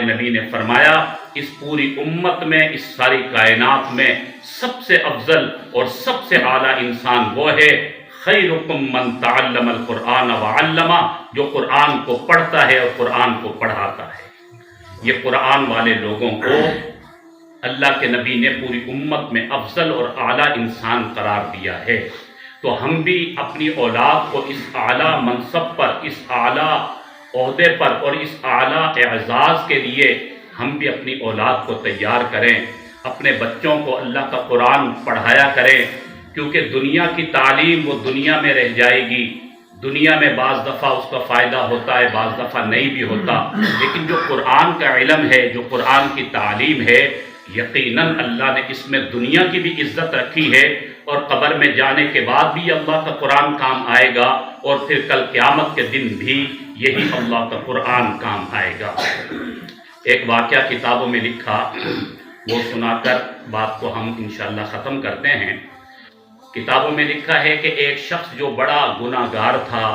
نبی نے فرمایا اس پوری امت میں، اس ساری کائنات میں سب سے افضل اور سب سے اعلیٰ انسان وہ ہے خیرکم من تعلم القرآن وعلمہ، جو قرآن کو پڑھتا ہے اور قرآن کو پڑھاتا ہے۔ یہ قرآن والے لوگوں کو اللہ کے نبی نے پوری امت میں افضل اور اعلیٰ انسان قرار دیا ہے۔ تو ہم بھی اپنی اولاد کو اس اعلیٰ منصب پر، اس اعلیٰ عہدے پر اور اس اعلیٰ اعزاز کے لیے ہم بھی اپنی اولاد کو تیار کریں، اپنے بچوں کو اللہ کا قرآن پڑھایا کریں، کیونکہ دنیا کی تعلیم وہ دنیا میں رہ جائے گی۔ دنیا میں بعض دفعہ اس کا فائدہ ہوتا ہے، بعض دفعہ نہیں بھی ہوتا، لیکن جو قرآن کا علم ہے، جو قرآن کی تعلیم ہے، یقیناً اللہ نے اس میں دنیا کی بھی عزت رکھی ہے، اور قبر میں جانے کے بعد بھی اللہ کا قرآن کام آئے گا، اور پھر کل قیامت کے دن بھی یہی اللہ کا قرآن کام آئے گا۔ ایک واقعہ کتابوں میں لکھا، وہ سنا کر بات کو ہم انشاءاللہ ختم کرتے ہیں۔ کتابوں میں لکھا ہے کہ ایک شخص جو بڑا گناہ گار تھا،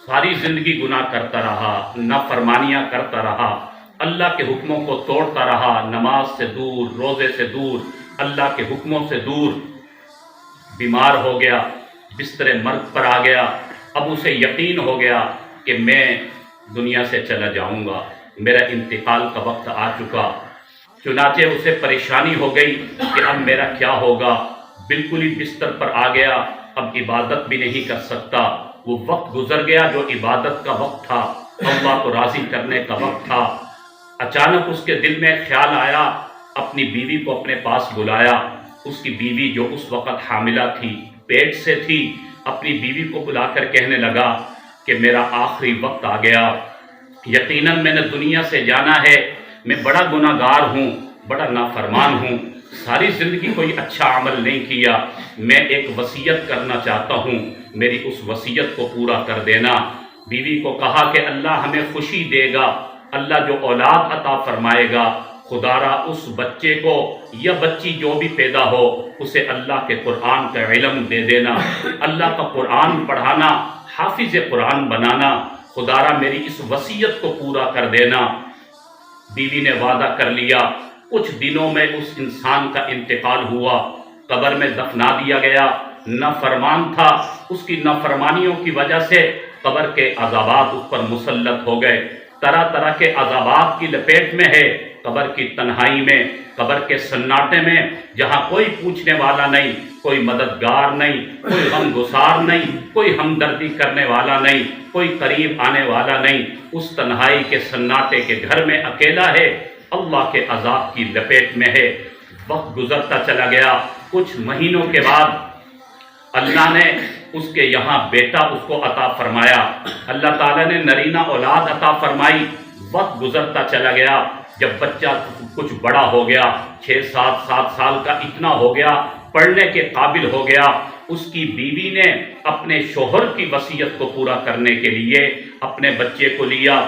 ساری زندگی گناہ کرتا رہا، نافرمانیاں کرتا رہا، اللہ کے حکموں کو توڑتا رہا، نماز سے دور، روزے سے دور، اللہ کے حکموں سے دور، بیمار ہو گیا، بستر مرگ پر آ گیا۔ اب اسے یقین ہو گیا کہ میں دنیا سے چلا جاؤں گا، میرا انتقال کا وقت آ چکا۔ چنانچہ اسے پریشانی ہو گئی کہ اب میرا کیا ہوگا، بالکل ہی بستر پر آ گیا، اب عبادت بھی نہیں کر سکتا۔ وہ وقت گزر گیا جو عبادت کا وقت تھا، اللہ کو راضی کرنے کا وقت تھا۔ اچانک اس کے دل میں خیال آیا، اپنی بیوی کو اپنے پاس بلایا۔ اس کی بیوی جو اس وقت حاملہ تھی، پیٹ سے تھی، اپنی بیوی کو بلا کر کہنے لگا کہ میرا آخری وقت آ گیا، یقیناً میں نے دنیا سے جانا ہے، میں بڑا گناہ گار ہوں، بڑا نافرمان ہوں، ساری زندگی کوئی اچھا عمل نہیں کیا، میں ایک وصیت کرنا چاہتا ہوں، میری اس وصیت کو پورا کر دینا۔ بیوی کو کہا کہ اللہ ہمیں خوشی دے گا، اللہ جو اولاد عطا فرمائے گا، خدا را اس بچے کو یا بچی جو بھی پیدا ہو، اسے اللہ کے قرآن کا علم دے دینا، اللہ کا قرآن پڑھانا، حافظ قرآن بنانا، خدا را میری اس وصیت کو پورا کر دینا۔ بیوی نے وعدہ کر لیا۔ کچھ دنوں میں اس انسان کا انتقال ہوا، قبر میں دفنا دیا گیا۔ نافرمان تھا، اس کی نافرمانیوں کی وجہ سے قبر کے عذابات اس پر مسلط ہو گئے، طرح طرح کے عذابات کی لپیٹ میں ہے، قبر کی تنہائی میں، قبر کے سناٹے میں، جہاں کوئی پوچھنے والا نہیں، کوئی مددگار نہیں، کوئی غمگسار نہیں، کوئی ہمدردی کرنے والا نہیں، کوئی قریب آنے والا نہیں، اس تنہائی کے سناٹے کے گھر میں اکیلا ہے، اللہ کے عذاب کی لپیٹ میں ہے۔ وقت گزرتا چلا گیا، کچھ مہینوں کے بعد اللہ نے اس کے یہاں بیٹا اس کو عطا فرمایا، اللہ تعالیٰ نے نرینہ اولاد عطا فرمائی۔ وقت گزرتا چلا گیا، جب بچہ کچھ بڑا ہو گیا، 6-7 سال کا اتنا ہو گیا، پڑھنے کے قابل ہو گیا، اس کی بیوی نے اپنے شوہر کی وصیت کو پورا کرنے کے لیے اپنے بچے کو لیا،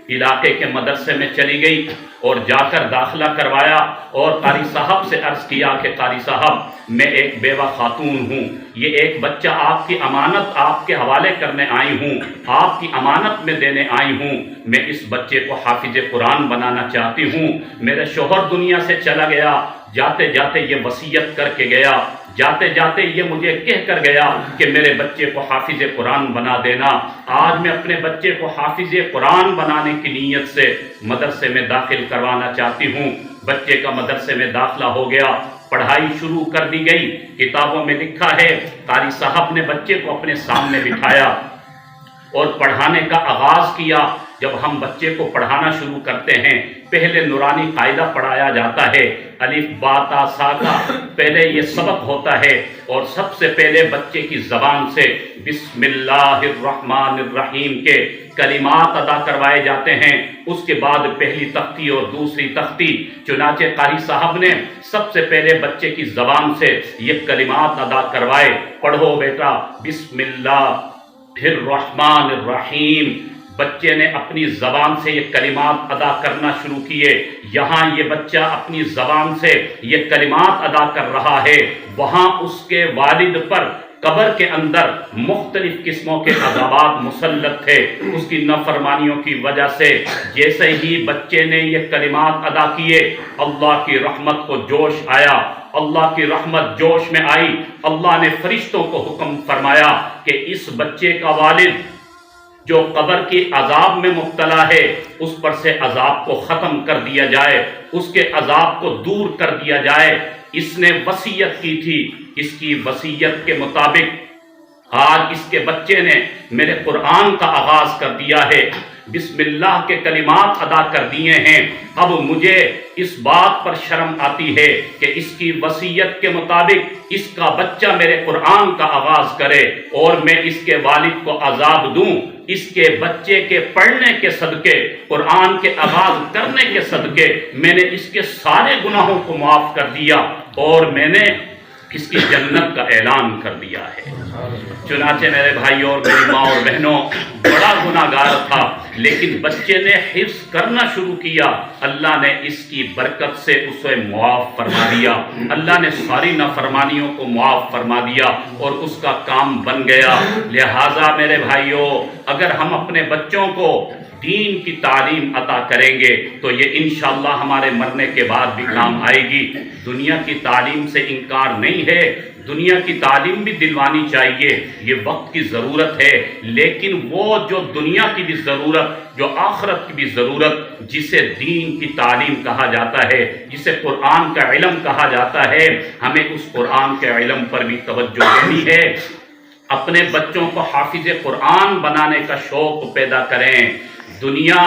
علاقے کے مدرسے میں چلی گئی اور جا کر داخلہ کروایا، اور قاری صاحب سے عرض کیا کہ قاری صاحب میں ایک بیوہ خاتون ہوں، یہ ایک بچہ آپ کی امانت آپ کے حوالے کرنے آئی ہوں، آپ کی امانت میں دینے آئی ہوں، میں اس بچے کو حافظ قرآن بنانا چاہتی ہوں، میرا شوہر دنیا سے چلا گیا، جاتے جاتے یہ وصیت کر کے گیا، جاتے جاتے یہ مجھے کہہ کر گیا کہ میرے بچے کو حافظ قرآن بنا دینا۔ آج میں اپنے بچے کو حافظ قرآن بنانے کی نیت سے مدرسے میں داخل کروانا چاہتی ہوں۔ بچے کا مدرسے میں داخلہ ہو گیا، پڑھائی شروع کر دی گئی۔ کتابوں میں لکھا ہے قاری صاحب نے بچے کو اپنے سامنے بٹھایا اور پڑھانے کا آغاز کیا۔ جب ہم بچے کو پڑھانا شروع کرتے ہیں، پہلے نورانی قاعدہ پڑھایا جاتا ہے، الف با تا سا کا پہلے یہ سبق ہوتا ہے، اور سب سے پہلے بچے کی زبان سے بسم اللہ الرحمن الرحیم کے کلمات ادا کروائے جاتے ہیں۔ اس کے بعد پہلی تختی اور دوسری تختی، چنانچہ قاری صاحب نے سب سے پہلے بچے کی زبان سے یہ کلمات ادا کروائے، پڑھو بیٹا بسم اللہ الرحمن الرحیم۔ بچے نے اپنی زبان سے یہ کلمات ادا کرنا شروع کیے۔ یہاں یہ بچہ اپنی زبان سے یہ کلمات ادا کر رہا ہے، وہاں اس کے والد پر قبر کے اندر مختلف قسموں کے عذابات مسلط تھے اس کی نافرمانیوں کی وجہ سے۔ جیسے ہی بچے نے یہ کلمات ادا کیے، اللہ کی رحمت کو جوش آیا، اللہ کی رحمت جوش میں آئی۔ اللہ نے فرشتوں کو حکم فرمایا کہ اس بچے کا والد جو قبر کی عذاب میں مبتلا ہے اس پر سے عذاب کو ختم کر دیا جائے، اس کے عذاب کو دور کر دیا جائے۔ اس نے وصیت کی تھی، اس کی وصیت کے مطابق آج اس کے بچے نے میرے قرآن کا آغاز کر دیا ہے، بسم اللہ کے کلمات ادا کر دیے ہیں۔ اب مجھے اس بات پر شرم آتی ہے کہ اس کی وصیت کے مطابق اس کا بچہ میرے قرآن کا آغاز کرے اور میں اس کے والد کو عذاب دوں۔ اس کے بچے کے پڑھنے کے صدقے، قرآن کے آغاز کرنے کے صدقے میں نے اس کے سارے گناہوں کو معاف کر دیا اور میں نے اس کی جنت کا اعلان کر دیا ہے۔ چنانچہ میرے بھائیوں اور میری ماں اور بہنوں، بڑا گناہگار تھا لیکن بچے نے حفظ کرنا شروع کیا، اللہ نے اس کی برکت سے اسے معاف فرما دیا، اللہ نے ساری نافرمانیوں کو معاف فرما دیا اور اس کا کام بن گیا۔ لہٰذا میرے بھائیوں، اگر ہم اپنے بچوں کو دین کی تعلیم عطا کریں گے تو یہ انشاءاللہ ہمارے مرنے کے بعد بھی کام آئے گی۔ دنیا کی تعلیم سے انکار نہیں ہے، دنیا کی تعلیم بھی دلوانی چاہیے، یہ وقت کی ضرورت ہے، لیکن وہ جو دنیا کی بھی ضرورت، جو آخرت کی بھی ضرورت، جسے دین کی تعلیم کہا جاتا ہے، جسے قرآن کا علم کہا جاتا ہے، ہمیں اس قرآن کے علم پر بھی توجہ دینی ہے۔ اپنے بچوں کو حافظ قرآن بنانے کا شوق پیدا کریں۔ دنیا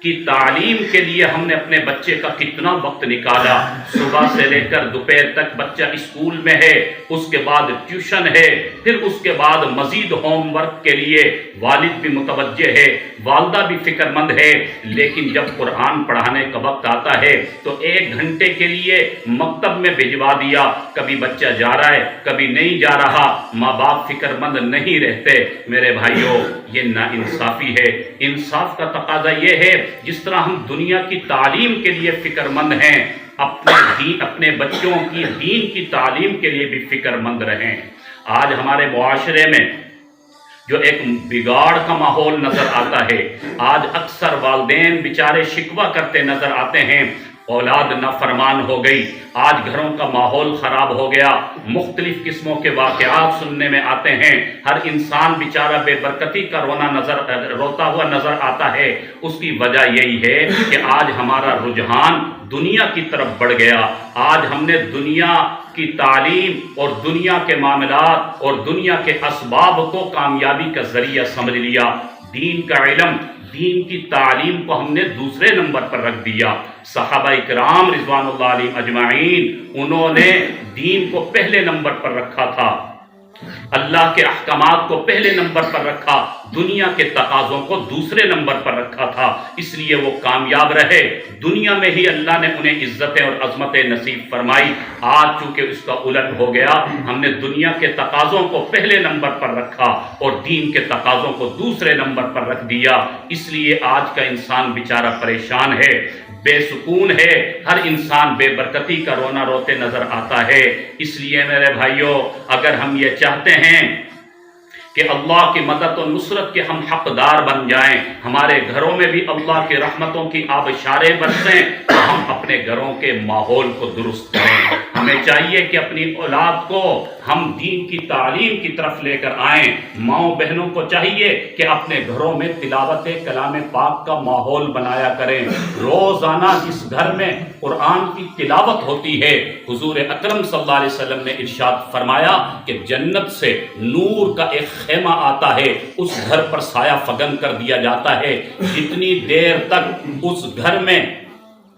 کی تعلیم کے لیے ہم نے اپنے بچے کا کتنا وقت نکالا، صبح سے لے کر دوپہر تک بچہ اسکول میں ہے، اس کے بعد ٹیوشن ہے، پھر اس کے بعد مزید ہوم ورک کے لیے والد بھی متوجہ ہے، والدہ بھی فکر مند ہے، لیکن جب قرآن پڑھانے کا وقت آتا ہے تو 1 گھنٹے کے لیے مکتب میں بھجوا دیا، کبھی بچہ جا رہا ہے کبھی نہیں جا رہا، ماں باپ فکر مند نہیں رہتے۔ میرے بھائیوں، یہ ناانصافی ہے۔ انصاف کا تقاضا یہ ہے جس طرح ہم دنیا کی تعلیم کے لیے فکر مند ہیں، اپنے بچوں کی دین کی تعلیم کے لیے بھی فکر مند رہیں۔ آج ہمارے معاشرے میں جو ایک بگاڑ کا ماحول نظر آتا ہے، آج اکثر والدین بیچارے شکوہ کرتے نظر آتے ہیں، اولاد نافرمان ہو گئی، آج گھروں کا ماحول خراب ہو گیا، مختلف قسموں کے واقعات سننے میں آتے ہیں، ہر انسان بیچارہ بے برکتی کا روتا ہوا نظر آتا ہے۔ اس کی وجہ یہی ہے کہ آج ہمارا رجحان دنیا کی طرف بڑھ گیا، آج ہم نے دنیا کی تعلیم اور دنیا کے معاملات اور دنیا کے اسباب کو کامیابی کا ذریعہ سمجھ لیا، دین کا علم، دین کی تعلیم کو ہم نے دوسرے نمبر پر رکھ دیا۔ صحابہ اکرام رضوان اللہ علیہم اجمعین، انہوں نے دین کو پہلے نمبر پر رکھا تھا، اللہ کے احکامات کو پہلے نمبر پر رکھا، دنیا کے تقاضوں کو دوسرے نمبر پر رکھا تھا، اس لیے وہ کامیاب رہے، دنیا میں ہی اللہ نے انہیں عزتیں اور عظمتیں نصیب فرمائی۔ آج چونکہ اس کا الٹ ہو گیا، ہم نے دنیا کے تقاضوں کو پہلے نمبر پر رکھا اور دین کے تقاضوں کو دوسرے نمبر پر رکھ دیا، اس لیے آج کا انسان بیچارہ پریشان ہے، بے سکون ہے، ہر انسان بے برکتی کا رونا روتے نظر آتا ہے۔ اس لیے میرے بھائیوں، اگر ہم یہ چاہتے ہیں کہ اللہ کی مدد و نصرت کے ہم حقدار بن جائیں، ہمارے گھروں میں بھی اللہ کی رحمتوں کی آبشاریں برسیں، تو ہم اپنے گھروں کے ماحول کو درست کریں۔ ہمیں چاہیے کہ اپنی اولاد کو ہم دین کی تعلیم کی طرف لے کر آئیں۔ ماؤں بہنوں کو چاہیے کہ اپنے گھروں میں تلاوت کلام پاک کا ماحول بنایا کریں۔ روزانہ جس گھر میں قرآن کی تلاوت ہوتی ہے، حضور اکرم صلی اللہ علیہ وسلم نے ارشاد فرمایا کہ جنت سے نور کا ایک خیمہ آتا ہے، اس گھر پر سایہ فگن کر دیا جاتا ہے، جتنی دیر تک اس گھر میں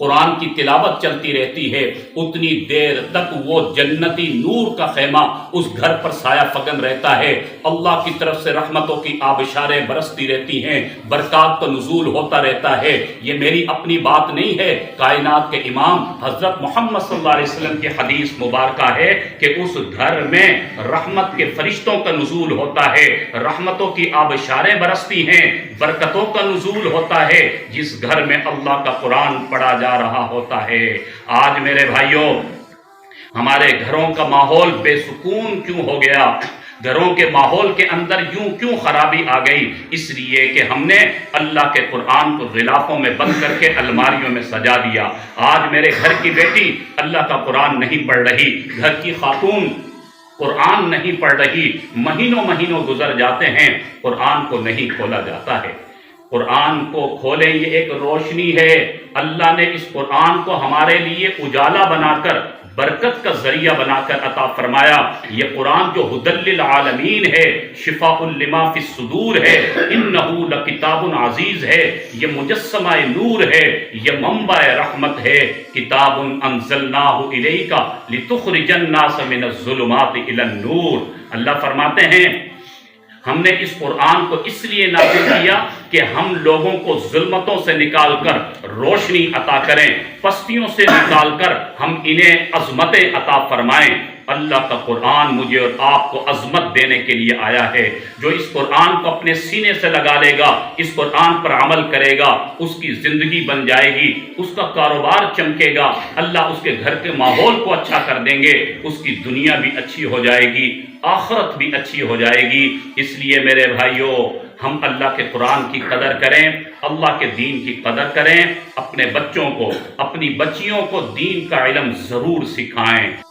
قرآن کی تلاوت چلتی رہتی ہے اتنی دیر تک وہ جنتی نور کا خیمہ اس گھر پر سایہ فگن رہتا ہے، اللہ کی طرف سے رحمتوں کی آبشاریں برستی رہتی ہیں، برکات کا نزول ہوتا رہتا ہے۔ یہ میری اپنی بات نہیں ہے، کائنات کے امام حضرت محمد صلی اللہ علیہ وسلم کی حدیث مبارکہ ہے کہ اس گھر میں رحمت کے فرشتوں کا نزول ہوتا ہے، رحمتوں کی آبشاریں برستی ہیں، برکتوں کا نزول ہوتا ہے، جس گھر میں اللہ کا قرآن پڑھا جا رہا ہوتا ہے۔ آج میرے بھائیوں، ہمارے گھروں کا ماحول بے سکون کیوں ہو گیا؟ گھروں کے ماحول کے اندر یوں کیوں خرابی آ گئی؟ اس لیے کہ ہم نے اللہ کے قرآن کو غلافوں میں بند کر کے الماریوں میں سجا دیا۔ آج میرے گھر کی بیٹی اللہ کا قرآن نہیں پڑھ رہی، گھر کی خاتون قرآن نہیں پڑھ رہی، مہینوں گزر جاتے ہیں، قرآن کو نہیں کھولا جاتا ہے۔ قرآن کو کھولیں، یہ ایک روشنی ہے۔ اللہ نے اس قرآن کو ہمارے لیے اجالا بنا کر، برکت کا ذریعہ بنا کر عطا فرمایا۔ یہ قرآن جو ھدی للعالمین ہے، شفاء لما فی الصدور ہے، انہ لکتاب عزیز ہے، یہ مجسمہ نور ہے، یہ منبع رحمت ہے۔ کتاب انزلناہ الیک لتخرج الناس من الظلمات الی النور۔ اللہ فرماتے ہیں ہم نے اس قرآن کو اس لیے نازل کیا کہ ہم لوگوں کو ظلمتوں سے نکال کر روشنی عطا کریں، پستیوں سے نکال کر ہم انہیں عظمتیں عطا فرمائیں۔ اللہ کا قرآن مجھے اور آپ کو عظمت دینے کے لیے آیا ہے۔ جو اس قرآن کو اپنے سینے سے لگا لے گا، اس قرآن پر عمل کرے گا، اس کی زندگی بن جائے گی، اس کا کاروبار چمکے گا، اللہ اس کے گھر کے ماحول کو اچھا کر دیں گے، اس کی دنیا بھی اچھی ہو جائے گی، آخرت بھی اچھی ہو جائے گی۔ اس لیے میرے بھائیوں، ہم اللہ کے قرآن کی قدر کریں، اللہ کے دین کی قدر کریں، اپنے بچوں کو، اپنی بچیوں کو دین کا علم ضرور سکھائیں۔